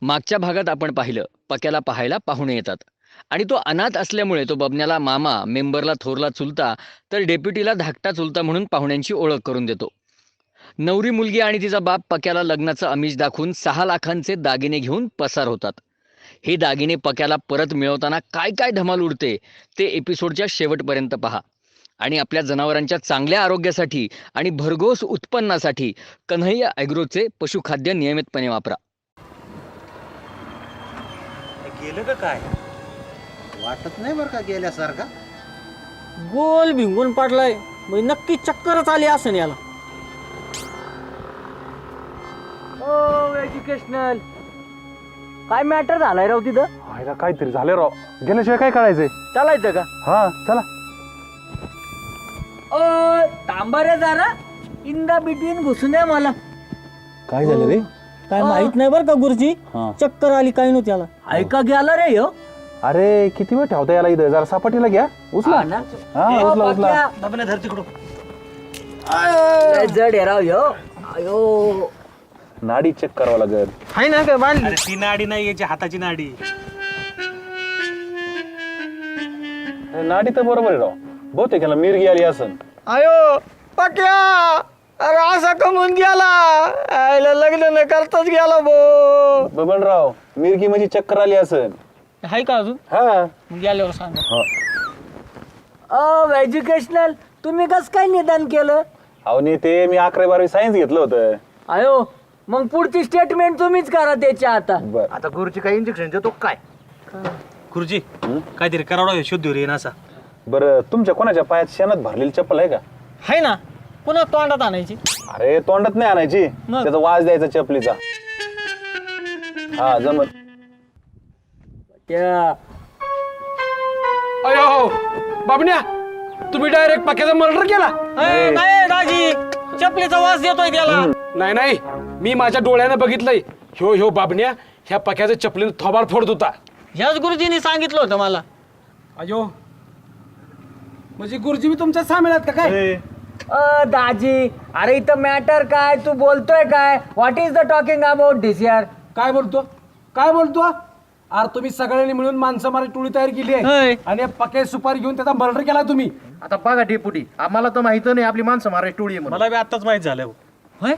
मागच्या भागात आपण पाहिलं पक्याला पाहायला पाहुणे येतात आणि तो अनाथ असल्यामुळे तो बबन्याला मामा, मेंबरला थोरला चुलता, तर डेप्युटीला धाकटा चुलता म्हणून पाहुण्यांची ओळख करून देतो. नवरी मुलगी आणि तिचा बाप पक्याला लग्नाचं आमिष दाखवून 6 लाखांचे दागिने घेऊन पसार होतात. हे दागिने पक्याला परत मिळवताना काय काय धमाल उडते ते एपिसोडच्या शेवटपर्यंत पहा. आणि आपल्या जनावरांच्या चांगल्या आरोग्यासाठी आणि भरघोस उत्पन्नासाठी कन्हैया ॲग्रोचे पशुखाद्य नियमितपणे वापरा. गेलं का काय? वाटत नाही बरं का गेल्यासारखा. गोल भिंगून पडलाय, मग नक्की चक्करच आली असं याला. ओ एज्युकेशनल, काय मॅटर झालाय राव तिथं? व्हायला काहीतरी झालं राव. गेल्याशिवाय काय करायचंय? चालायचं का? हा चला. ओ थांबा रे जरा, इन द बिटवीन घुसू नये मला. काय झालं रे? काय माहित नाही बरं का गुरुजी, हा. चक्कर आली काय नव्हती याला. ऐका गेला रे ह्यो. अरे किती वेळ ठेवता याला इथं? जरा सपाटीला घ्या. उचला. हा ना? हा ओ, उचला उचला. पाक्या. बाबा धर तिकडून. लय जड आहे राव ह्यो. आयो नाडी चेक करावं लागेल. हाय ना काय बांधली? अरे ती नाडी नाही, याची हाताची नाडी. नाडी तर बरोबर आहे राव. बहुतेक याला मिरगी आली असन. आयो पक्या, अरे असा कमवून गेला, आयला लग्न न करताच गेला भो. बबनराव, मिरगी म्हणजे चक्कर आली असन. हाय का अजून? हा मग गेल्यावर सांग. ओ एज्युकेशनल, तुम्ही कस काय निदान केलं? अहो नेते, मी 11वी-12वी सायन्स घेतलं होतं. आयो मग पुढची स्टेटमेंट तुम्हीच करा त्याच्या आता. बर. आता गुरुची काही इंजेक्शन देतो काय? गुरुजी काहीतरी करावं शुद्ध रे असा. बरं, तुमच्या कोणाच्या पायात शेणात भरलेली चप्पल आहे का? हाय ना, पुन्हा तोंडात आणायची. अरे तोंडात नाही आणायची, मग? त्याचा वास द्यायचा चपलीचा. हा जमत. त्या अयो बाबण्या, तुम्ही डायरेक्ट पक्याचा मर्डर केला? नाही दाजी, चपलीचा वास देतोय त्याला. नाही नाही, मी माझ्या डोळ्यानं बघितलंय. ह्यो बाबण्या ह्या पक्याच्या चपलीनं थोबाड फोडत होता. ह्याच गुरुजींनी सांगितलं होतं मला. अयो, म्हणजे गुरुजी मी तुमच्या सामील आहेत का काय? दाजी, अरे इथं मॅटर काय, तू बोलतोय काय? What is the talking about this यार? काय बोलतो? अरे तुम्ही सगळ्यांनी मिळून माणसं मारी टोळी तयार केली आहे होय. आणि पक्या सुपारी घेऊन त्याचा मर्डर केला तुम्ही. आता बघा डेपुटी, आम्हाला तर माहित नाही आपली माणसं मारायची टोळी आहे म्हणून. मला बी आत्ताच माहित झालं. होय,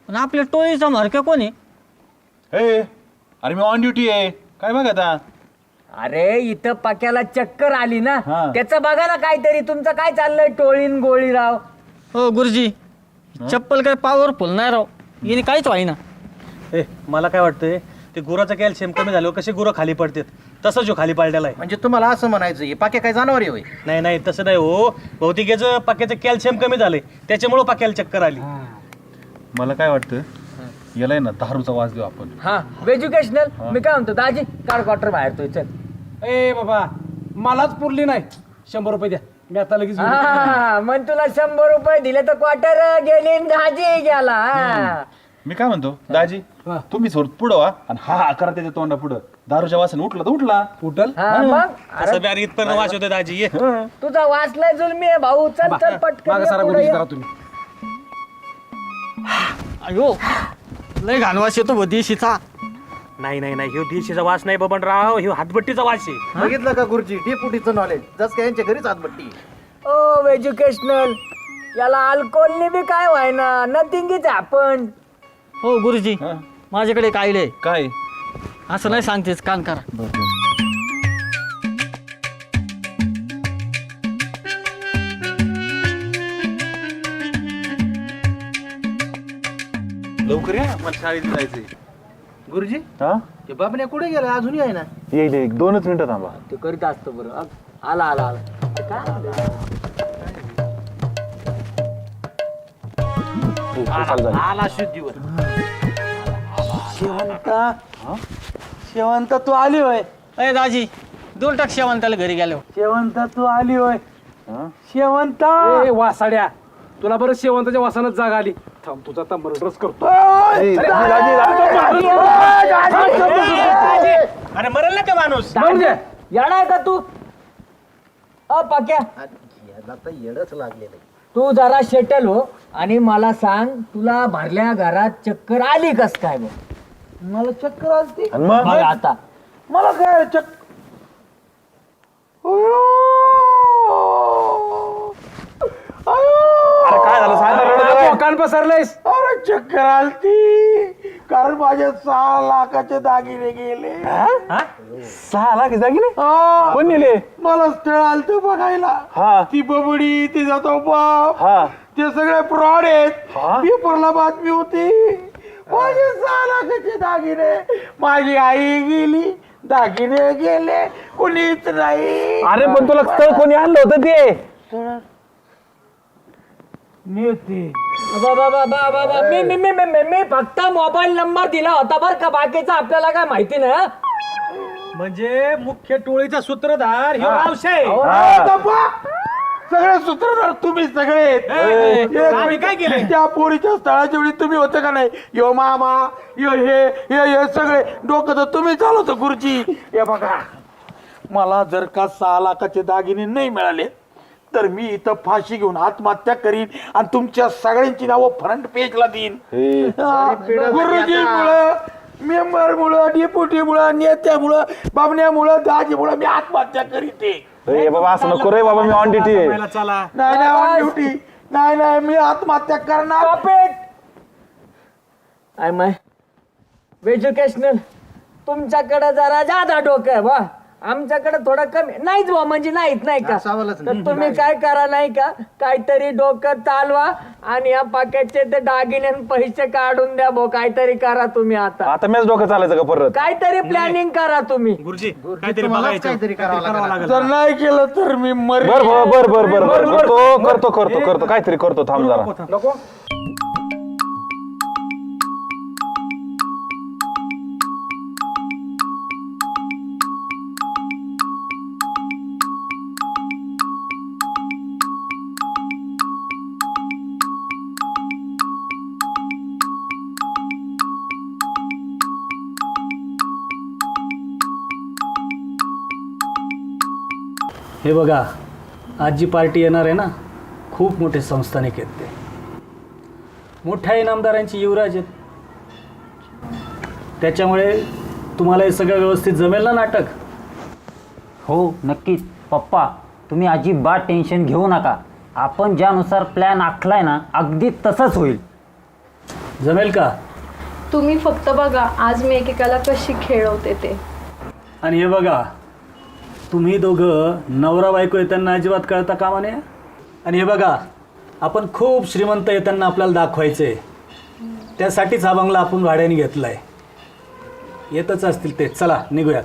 पण आपल्या टोळीचा मार्क कोणी? अरे मी ऑन ड्युटी आहे. काय बघ आता. अरे इथं पक्याला चक्कर आली ना, हा. त्याचं बघा ना काहीतरी. तुमचं काय चाललंय टोळीन गोळी राव? हो गुरुजी, चप्पल काय पॉवरफुल नाही राव, याने काहीच व्हाय ना. मला काय वाटतंय, ते गुराचं कॅल्शियम कमी झालं, कसे गुरं खाली पडतात तसंच जो खाली पाडलेला आहे. म्हणजे तुम्हाला असं म्हणायचं हे पाक्या काय जनावर आहे होय? नाही नाही तसं नाही हो, बहुतेक याचं पाक्याचं कॅल्शियम कमी झालंय, त्याच्यामुळं पाक्याला चक्कर आली. मला काय वाटतं, याला ना दारूचा वास देऊ आपण. हा एज्युकेशनल, मी काय म्हणतो दाजी, काढ क्वार्टर बाहेर तो. चल. ए बाबा, मलाच पुरली नाही. 100 रुपये द्या, मी आता लगेच घेऊन येतो. हा, मग तुला 100 रुपये दिले तर क्वार्टर गेली न दाजी गेला. हा. मी काय म्हणतो, दाजी तुम्ही सोड पुढं व्हा आणि हा करा त्याच्या तोंडा पुढं. दारूच्या वासाने उठला तर उठला. उठल. हा, मग असं बी अरे इथपर्यंत वास होते दाजी. ये तुझा वाचलाय जुलमी आहे भाऊ. चल चल पटकन मागं ये सारा पुढं गुरुजी ये. जरा तुम्ही. अयो लय घाणवास येतो भो देशीचा. नाही नाही नाही, ह्यो देशीचा वास नाही बबनराव, ह्यो हातभट्टीचा वास आहे. बघितलं का गुरुजी, डेपुटीचं नॉलेज जस काय यांच्या घरीच हातभट्टी. ओ एज्युकेशनल, याला अल्कोहोलने बी काय व्हायना, नथिंग इज हॅपन. हो गुरुजी, माझ्याकडे एक आयडिया आहे. काय? असं नाही सांगतेस, कान करा. लवकर या, मला शाळेत जायचंय. गुरुजी हा ते बाबण्या कुठे गेला? अजूनही आहे ना? येईल 2च मिनिटं थांबा. ते करीत असतो बरं. आला आला आला. काय आला शुद्धीवर. शेवंत तू आली होय? अय दाजी, 2 टाक शेवंताला घरी गेलो. शेवंत तू आली होय? शेवंत ए वासाड्या, तुला बरं शेवंताच्या वासानं जाग आली. थांब, तुझा आता मर्डरच करतो. अरे मरेल ना का माणूस? येणार आहे का तू? पाक्या, याला तर येडच लागलेलं आहे. तू जरा सेटल हो आणि मला सांग, तुला भरल्या घरात चक्कर आली कस काय? बघ मला चक्कर आलती. आणि मग बघ आता मला काय अरे काय झालं सांग ना, रडत आहे. कान पसरलेस. अरे चक्कर आलती कारण माझे 6 लाखाचे दागिने गेले. 6 लाख दागिने हा. कोण नेले? मला स्थळ आलत बघायला. हा ती बबडी तिचा तो बाप हा ते सगळे फ्रॉड आहेत. हा? पेपरला बातमी होती माझे 6 लाखाचे दागिने. माझी आई गेली, दागिने गेले, कोणीच नाही. अरे पण तुला स्थळ कोणी आणलं होतं ते? नेते मी फक्त मोबाईल नंबर दिला होता बर का, बाकीचा आपल्याला काय माहिती नाही. म्हणजे मुख्य टोळीचा सूत्रधार ह्यो रावशे. सगळे सूत्रधार तुम्ही सगळे आहेत. आम्ही काय केलंय? त्या पोरीच्या स्थळाच्या वेळी तुम्ही होते का नाही? यो मामा यो हे सगळे डोकं तर तुम्ही चालवतो खुर्ची. हे बघा मला जर का 6 लाखाचे दागिने नाही मिळाले तर मी इथं फाशी घेऊन आत्महत्या करीन आणि तुमच्या सगळ्यांची नावं फ्रंट पेजला देईन. गुरुजी मुळे, मेंबर मुळे, डेप्युटी मुळे, नेत्यामुळं, बाबण्यामुळं, दाजीमुळं मी आत्महत्या करीते. बाबा असं नको रे बाबा, मी ऑन ड्युटी आहे. पहिला चला. नाही ऑन ड्युटी नाही मी आत्महत्या करणार. आय माय एज्युकेशनल तुमच्याकडे जरा जादा डोकं आहे बा, आमच्याकडे थोडं कमी नाहीच बा, म्हणजे नाहीत नाही का. तर तुम्ही काय करा नाही का, काहीतरी डोकं चालवा आणि या पाकिटचे ते दागिने आणि पैसे काढून द्या भाऊ. काहीतरी करा तुम्ही आता मीच डोकं चालायचं का परत? काहीतरी प्लॅनिंग करा तुम्ही. गुरुजी काहीतरी बघायचं. काहीतरी करावं लागेल. जर नाही केलं तर मी मरेन. बर करतो काहीतरी करतो, थांब जरा. हे बघा, आज जी पार्टी येणार आहे ना, खूप मोठे संस्थानिक आहेत ते, मोठ्या इनामदारांची युवराज आहेत. त्याच्यामुळे तुम्हाला हे सगळं व्यवस्थित जमेल ना नाटक? हो नक्कीच पप्पा, तुम्ही अजिबात टेन्शन घेऊ नका. आपण ज्यानुसार प्लॅन आखलाय ना अगदी तसंच होईल. जमेल का? तुम्ही फक्त बघा आज मी एकेकाला कशी खेळवते ते. आणि हे बघा, तुम्ही दोघं नवरा बायको येताना अजिबात कळता कामा नये. आणि हे बघा, आपण खूप श्रीमंत येताना आपल्याला दाखवायचं आहे, त्यासाठीच हा बंगला आपण भाड्याने घेतला आहे. येतच असतील ते. चला निघूयात.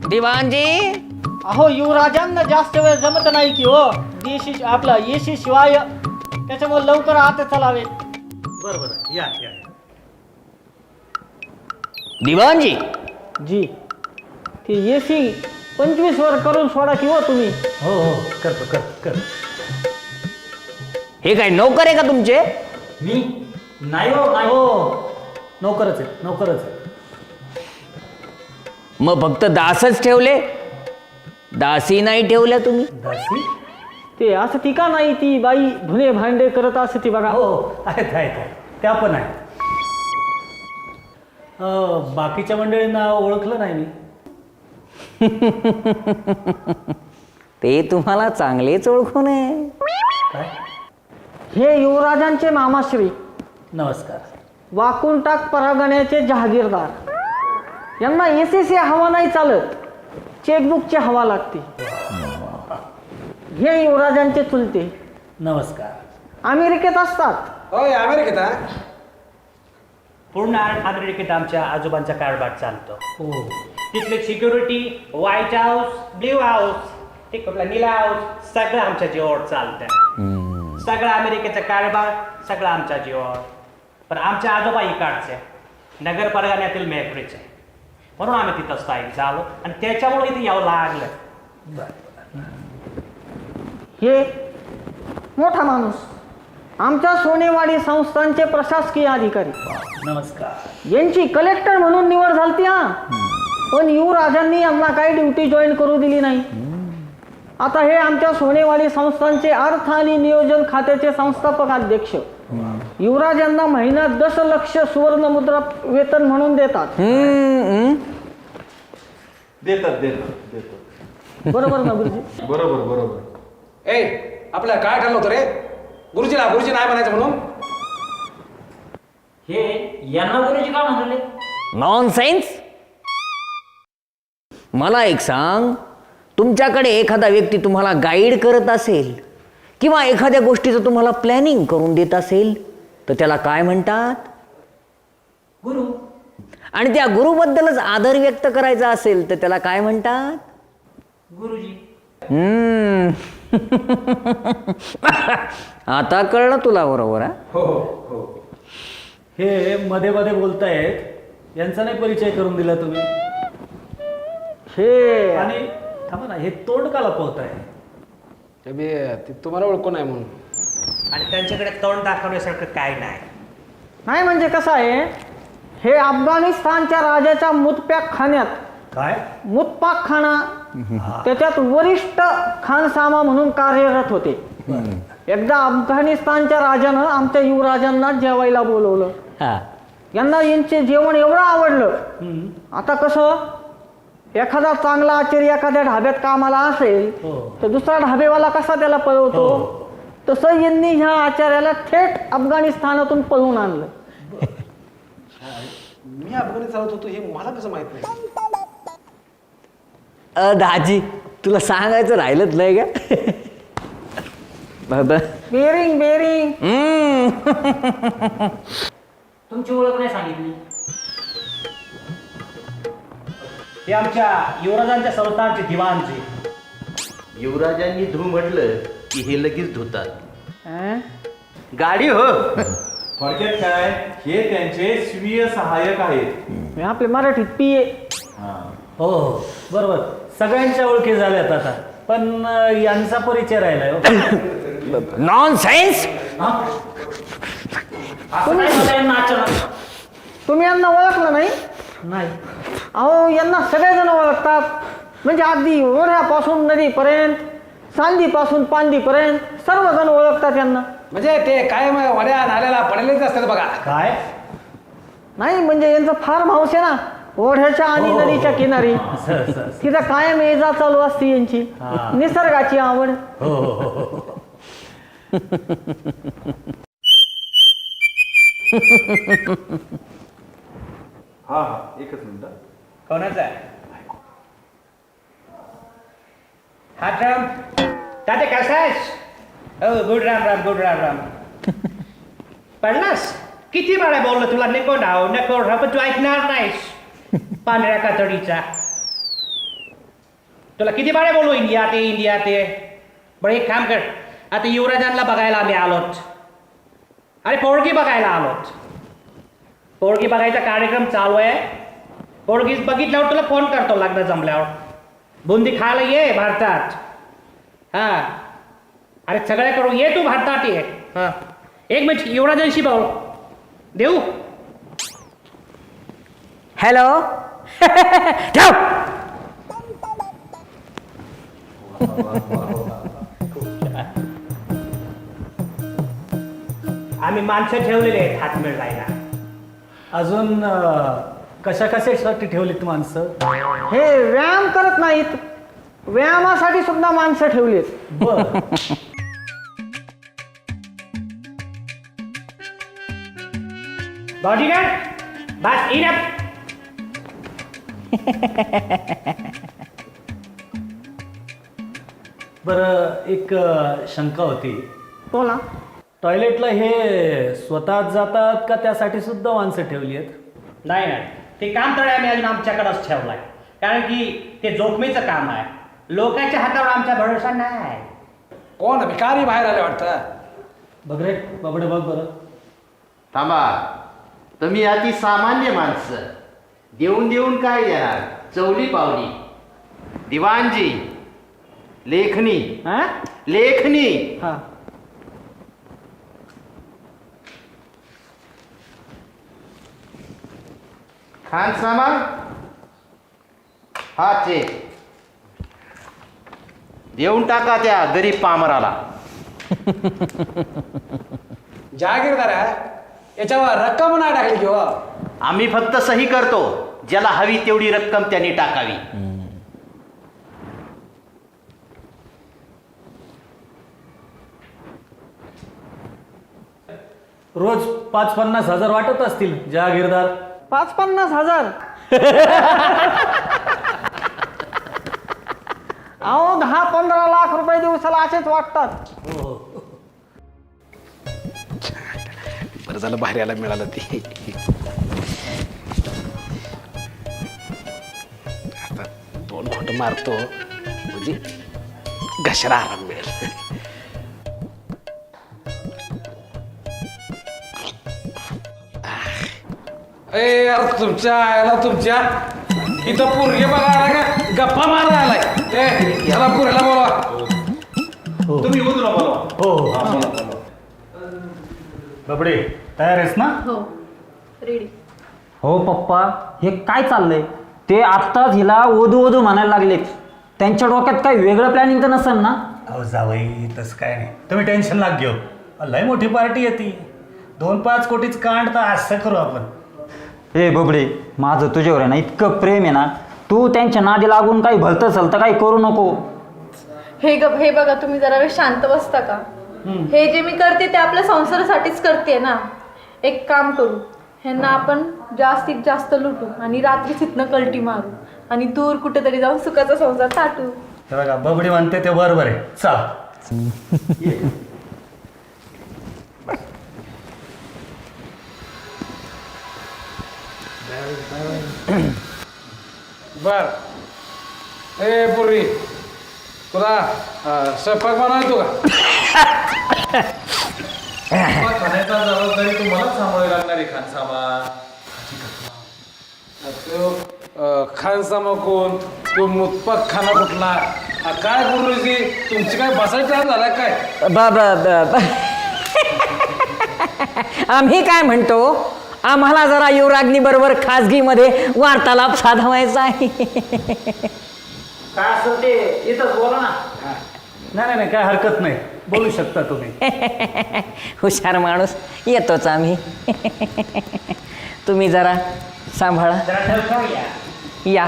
दिवाणजी, अहो युवराजांना जास्त वेळ जमत नाही की हो, देशी आपलं येशी शिवाय, त्याच्यामुळे लवकर आत चलावे. बरोबर या या. दिवाणजी, जी ती येशी 25 वर करून सोडा की हो तुम्ही. हो हो, करतो कर. हे काय नोकर आहे का तुमचे? मी नाही हो, नाही हो, नोकरच आहे. मग फक्त दासच ठेवले? दासी नाही ठेवल्या तुम्ही? दासी? ते असं ती का नाही, ती बाई धुणे भांडे करत असते ती बघा. हो आहेत त्या पण आहेत. बाकीच्या मंडळींना ओळखलं नाही मी. ते तुम्हाला चांगलेच ओळखून आहे. काय? हे युवराजांचे मामाश्री नमस्कार. वाकुंटाक परगण्याचे जहागीरदार. यांना एसीसी हवा नाही चालत, चेकबुकची हवा लागते. हे युवराजांचे चुलते नमस्कार. अमेरिकेत असतात. होय अमेरिकेत हा? पूर्ण अमेरिकेत आमच्या आजोबांचा कारभार चालतो. हो. तिथले security, white house, blue house, ते कुठला निळा हाऊस, सगळं आमच्या जीवावर चालतं. सगळं अमेरिकेचा कारभार सगळं आमच्या जीवावर. पण आमच्या आजोबा इकडचे नगर परगण्यातील मेहपरीचे, म्हणून आम्ही तिथं स्थायिक झालो आणि त्याच्यामुळे इथे यावं लागलं. हे मोठा माणूस आमच्या सोनेवाडी संस्थांचे प्रशासकीय अधिकारी. नमस्कार. यांची कलेक्टर म्हणून निवड झाली हा, पण युवराजांनी यांना काही ड्युटी जॉईन करू दिली नाही. आता हे आमच्या सोनेवाडी संस्थांचे अर्थ आणि नियोजन खात्याचे संस्थापक अध्यक्ष. युवराजांना महिन्यात 10 लक्ष सुवर्ण मुद्रा वेतन म्हणून देतात. देतात. बरोबर ना गुरुजी? बरोबर. ए आपल्या काय ठरलं होतं रे? गुरुजी नाही म्हणायचं म्हणून. हे यांना गुरुजी का म्हणाले? नॉनसेन्स. मला एक सांग, तुमच्याकडे एखादा व्यक्ती तुम्हाला गाईड करत असेल किंवा एखाद्या गोष्टीचं तुम्हाला प्लॅनिंग करून देत असेल तर त्याला काय म्हणतात? गुरु. आणि त्या गुरुबद्दलच आदर व्यक्त करायचा असेल तर त्याला काय म्हणतात? गुरुजी. आता कळलं तुला बरोबर? हे मध्ये मध्ये बोलतायत, यांचा नाही परिचय करून दिला तुम्ही? हे आणि थांबा ना, हे तोंड का लपवत आहे? ते तुम्हाला ओळखू नाही म्हणून. आणि त्यांच्याकडे तोंड दाखवण्यासारखं काय नाही. नाही म्हणजे कसं आहे, हे अफगाणिस्तानच्या राजाच्या मुतपॅक खान्यात, काय? मुतपाक खाना, त्याच्यात वरिष्ठ खानसामा म्हणून कार्यरत होते. एकदा अफगाणिस्तानच्या राजानं आमच्या युवराजांना जेवायला बोलवलं. यांना यांचे जेवण एवढं आवडलं. आता कसं, एखादा चांगला आचार्य एखाद्या ढाब्यात कामाला असेल तर दुसरा ढाबेवाला कसा त्याला पळवतो, तसं यांनी ह्या आचार्याला थेट अफगाणिस्तानातून पळवून आणलं. मी अफगाणिस्तानात होतो हे मला कसं माहित नाही? दाजी तुला सांगायचं राहिलंच नाही का? बेरिंग तुमची ओळख नाही सांगितली. हे आमच्या युवराजांच्या संस्थानचे दिवाणचे. युवराजांनी धू म्हटलं की हे लगेच धुतात. गाडी हो. थोडक्यात काय, हे त्यांचे स्वीय सहाय्यक आहेत. आपले मराठीत पिये. हो बरोबर, सगळ्यांच्या ओळखी झाल्यात आता, पण यांचा परिचय राहिलाय. नॉनसेन्स. तुम्ही यांना ओळखलं नाही? नाही. अहो यांना सगळेजण ओळखतात. म्हणजे अगदी ओढ्यापासून नदीपर्यंत, सांदीपासून पांदीपर्यंत सर्वजण ओळखतात यांना. म्हणजे ते काय वड्या नाल्याला पडलेच असतात बघा. काय? नाही म्हणजे यांचं फार्म हाऊस आहे ना ओढ्याच्या आणि नदीच्या किनारी. तिथं कायम ये जा चालू असते यांची. निसर्गाची आवड. हा एकच मिनिट. कोणाचा आहे? हा राम ताते कसा आहेस? हो गुड राम. पडलास? किती वेळा बोललो तुला नको पण तू ऐकणार नाहीस. पांढऱ्या कातडीचा तुला किती वेळा बोलू इंडिया ते. बरं एक काम कर, आता युवराजांना बघायला आम्ही आलोत. अरे पोळगी बघायला आलोत. पोळगी बघायचा कार्यक्रम चालू आहे. पोळगी बघितल्यावर तुला फोन करतो लग्न जमल्यावर. बुंदी खायला ये भारतात. हा अरे सगळ्या करू ये तू भारतात ये. हा एक मिनिट युवराजांशी बोल देऊ. हॅलो. ठेव. आम्ही माणसं ठेवलेले आहेत हात मिळवायला. अजून कशा कशासाठी ठेवलीत माणसं? हे व्यायाम करत नाहीत, व्यायामासाठी सुद्धा माणसं ठेवलीत. बर. बॉडीगार्ड बस इनफ. बरं, एक शंका होती. बोला. टॉयलेटला हे स्वतः जातात का त्यासाठी सुद्धा माणसं ठेवली आहेत? नाही नाही, ते काम तर आम्ही अजून आमच्याकडेच ठेवलंय, कारण की ते जोखमीचं काम आहे. लोकांच्या हातावर आमचा भरोसा नाही. कोण भिकारी बाहेर आले वाटतं. बघ रे बाबडे, बघ बरं. थांबा, तुम्ही अति सामान्य माणसं, देऊन देऊन काय देणार? चवली पावली. दिवाणजी, लेखनी हा? लेखनी. हा. खानसामा, हा चेक देऊन टाका त्या गरीब पामराला. जागीरदार आहे, याच्यावर रक्कम नाही टाकली किंवा आम्ही फक्त सही करतो, ज्याला हवी तेवढी रक्कम त्यांनी टाकावी. रोज 50-50 हजार वाटत असतील जहागीरदार. 50-50 हजार. अहो 10-15 लाख रुपये दिवसाला असेच वाटतात. बरं झालं बाहेर यायला मिळालं ते. आता 2 घोट मारतो म्हणजे घशाला आराम मिळेल. यार तुमच्या इथं पोरगे बघा आला का गप्पा मारायला आलाय. याला पोरीला बोलवा. तुम्ही येऊ तुला बोलवा. हो. बाबडे, तयार आहेस ना? हो रेडी. हो पप्पा, हे काय चाललंय? ते आत्ताच हिला ओदू ओदू म्हणायला लागलेत. त्यांच्या डोक्यात काही वेगळं प्लॅनिंग तर नसेल ना? अहो जावई, तसं काय नाही. तुम्ही टेन्शन लाग घेऊ. लय मोठी पार्टी येते. 2-5 कोटीच कांड तर असं करू आपण. हे बबडे, माझं तुझ्यावर आहे ना इतकं प्रेम आहे ना, तू त्यांच्या नादी लागून काही भलतं सलतं काही करू नको. हे बघा, तुम्ही जरा वेळ शांत बसता का? हे जे मी करते ते आपल्या संसारासाठीच करते ना. एक काम करू, ह्यांना आपण जास्तीत जास्त लुटू आणि रात्रीच इथनं कलटी मारू आणि दूर कुठेतरी जाऊन सुखाचा संसार ताटू. हे बघा, बबडी म्हणते ते बरोबर आहे. चल. बर. ए पोरी, तुला स्वयंपाक बनवायचो का? खाण्याचा जबाबदारी तुम्हाला सांभाळावी लागणार आहे खानसामा. खानसामा कोण? तो मुतपत खाना कुठला? काय गुरुजी, तुमची काय बसायची टाइम झाला काय? बाबा आम्ही काय म्हणतो, आम्हाला जरा युवराज्ञी बरोबर खाजगीमध्ये वार्तालाप साधावायचा आहे. काय असेल ते इथंच बोला ना. नाही, काय हरकत नाही. बोलू शकता तुम्ही. हुशार माणूस, येतोच आम्ही. तुम्ही जरा सांभाळा. या.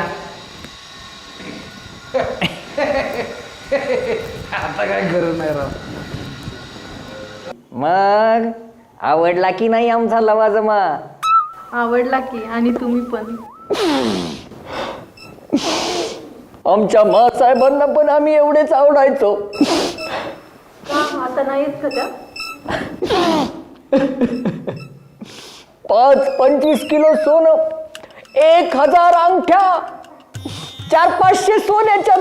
आता काय गरज नाही राव. मग आवडला की नाही आमचा लवाजमा? आवडला की, आणि तुम्ही पण. आमच्या मासाहेबांना पण आम्ही एवढेच आवडायचो. का आता नाहीत का त्या? 5-25 किलो सोनं, 1000 अंगठ्या, 400-500 सोन्याच्या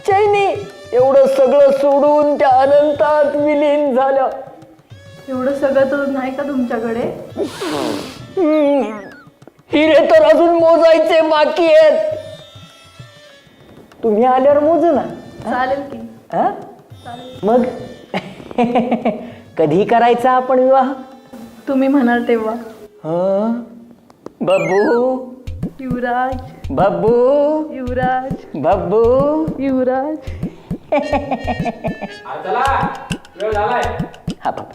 चैनी, एवढं सगळं सोडून त्या अनंतात विलीन झाल्या. एवढं सगळं तर नाही का तुमच्याकडे? हिरे तर अजून मोजायचे बाकी आहेत. तुम्ही आल्यावर मोजू ना. चालेल की. हा? मग कधी करायचा आपण विवाह? तुम्ही म्हणाल तेव्हा. बब्बू, युवराज, बब्बू, युवराज, बब्बू. युवराज. चला वेळ झालाय हा बाबा.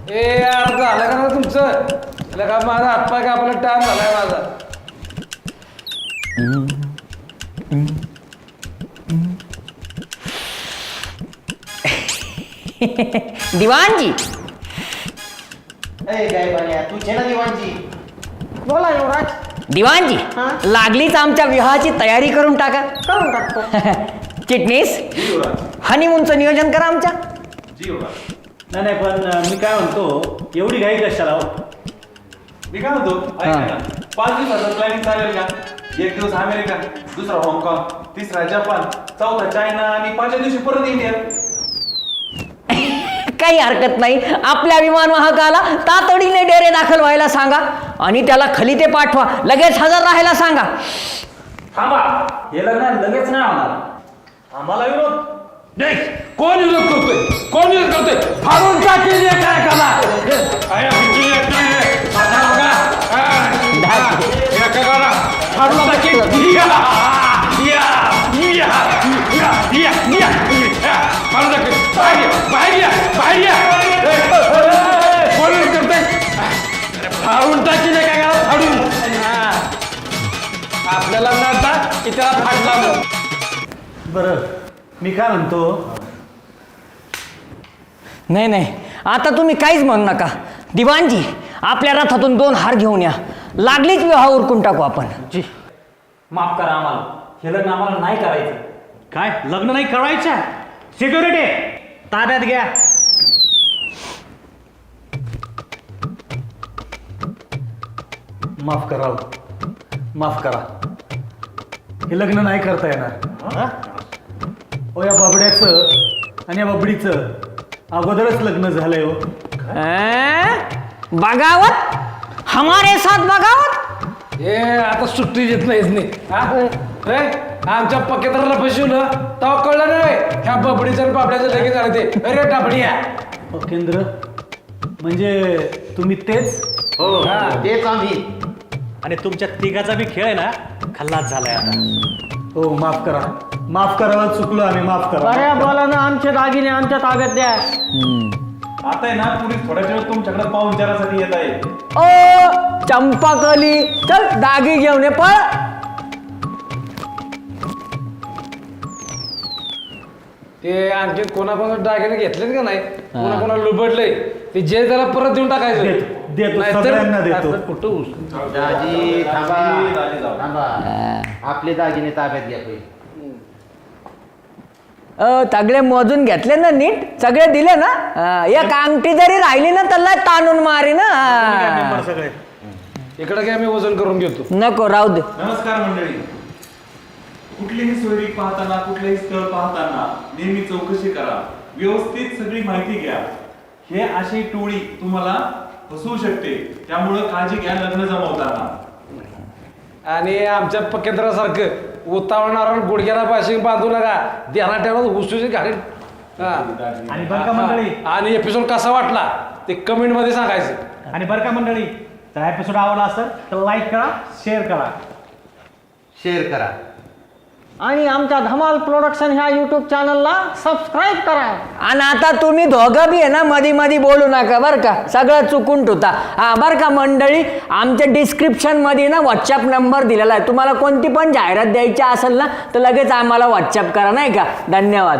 ए यार झालं का ना तुमचं त्याला का माझा हातपाय का आपला टाइम झालाय माझा दिवाण जी तुझे ना दिवाणजी बोला युवराज. दिवाण जी हा? लागलीच आमच्या विवाहाची तयारी करून टाका. करून टाकतो. चिटणीस हनीमूनचं नियोजन करा आमच्या. नाही नाही, पण मी काय म्हणतो, एवढी घाई कशाला हो? मी काय म्हणतो ऐका ना, 5 दिवसाचं प्लॅनिंग चालेल का? 1 दिवस अमेरिका, दुसरा हाँगकाँग, तिसरा जपान, चौथा चायना आणि 5व्या दिवशी परत इंडिया. काही हरकत नाही. आपल्या विमान वाहकाला तातडीने डेरे दाखल व्हायला सांगा आणि त्याला खलिते पाठवा. लगेच हजर राहायला सांगा. थांबा, हे लग्न लगेच नाही होणार. आम्हाला विरोध नाही कोण विरोध करतोय कोण विरोध करतोय फाडून टाकेल काय कला फाडून फाडून टाकेल काय करा फाडून आपल्याला नडता की त्याला फाडला. बरं, मी काय म्हणतो, नाही नाही, आता तुम्ही काहीच म्हणू नका. दिवाणजी आपल्या रथातून 2 हार घेऊन या. लागलीच विवाह उरकून टाकू आपण. माफ करा आम्हाला, हे लग्न आम्हाला नाही करायचं. काय लग्न नाही करायचं? सिक्युरिटी ताब्यात घ्या. माफ करा हो. माफ करा, हे लग्न नाही करता येणार. ओ या बाबड्याचं आणि या बाबडीचं अगोदरच लग्न झालंय हो. बगावत हमारे साथ बगावत. हे आता सुट्टी देत नाहीच नाही आमच्या पकेत्राला फसवलं तेव्हा कळलं नाही ह्या बबडीचं आणि बाबड्याचं लगेच झालं ते. अरे टाबडिया केंद्र म्हणजे तुम्ही तेच? हो तेच आम्ही. आणि तुमच्या तिघाचा बी खेळ आहे ना खल्लास झालाय आता. हो माफ करा, माफ करा, चुकलो आम्ही, माफ करा. बऱ्या बोला ना, आमचे दागिने आमच्या ताब्यात द्या. आता आहे ना, पोलीस थोड्याच्या वेळ तुमच्याकडे पाहुणचारासाठी येत आहे. ओ चंपाकली, चल दागी घेऊन ये पळ. ते आणखी कोणाकोणा दागिने घेतलेत का नाही कोणा लुबडलंय ते जे त्याला परत देऊन टाकायचं. देतो, नाहीतर- सगळ्यांना देतो. आता कुठं दाजी थांबा. आपले दागिने ताब्यात घ्या पहिले. सगळे मोजून घेतले ना नीट, सगळे दिले ना. एक अंगठी जरी राहिली ना त्याला ताणून मारी ना. सगळे इकडे काय मी वजन करून घेतो. नको राहू दे. नमस्कार मंडळी. कुठलीही सोयरी पाहताना, कुठलंही स्थळ पाहताना नेहमी चौकशी करा, व्यवस्थित सगळी माहिती घ्या. हे अशी टोळी तुम्हाला फसवू शकते, त्यामुळं काळजी घ्या लग्न जमवताना. आणि आमच्या पकेंद्रासारखं उतावळणार गुडघ्याला पाशी बांधू नका. ध्यानात ठेवा हुसूची गाडी. आणि बरं का मंडळी, आणि एपिसोड कसा वाटला ते कमेंट मध्ये सांगायचं. आणि बरं का मंडळी, जर एपिसोड आवडला असेल तर लाईक करा, शेअर करा. शेअर करा. आणि आमच्या धमाल प्रोडक्शन ह्या युट्यूब चॅनलला सबस्क्राईब करा. आणि आता तुम्ही दोघं बी आहे ना मधी मधी बोलू नका बरं का, सगळं चुकून ठेवता. हा बरं का मंडळी, आमच्या डिस्क्रिप्शन मध्ये ना व्हॉट्सअप नंबर दिलेला आहे. तुम्हाला कोणती पण जाहिरात द्यायची असेल ना तर लगेच आम्हाला व्हॉट्सअप करा, नाही का. धन्यवाद.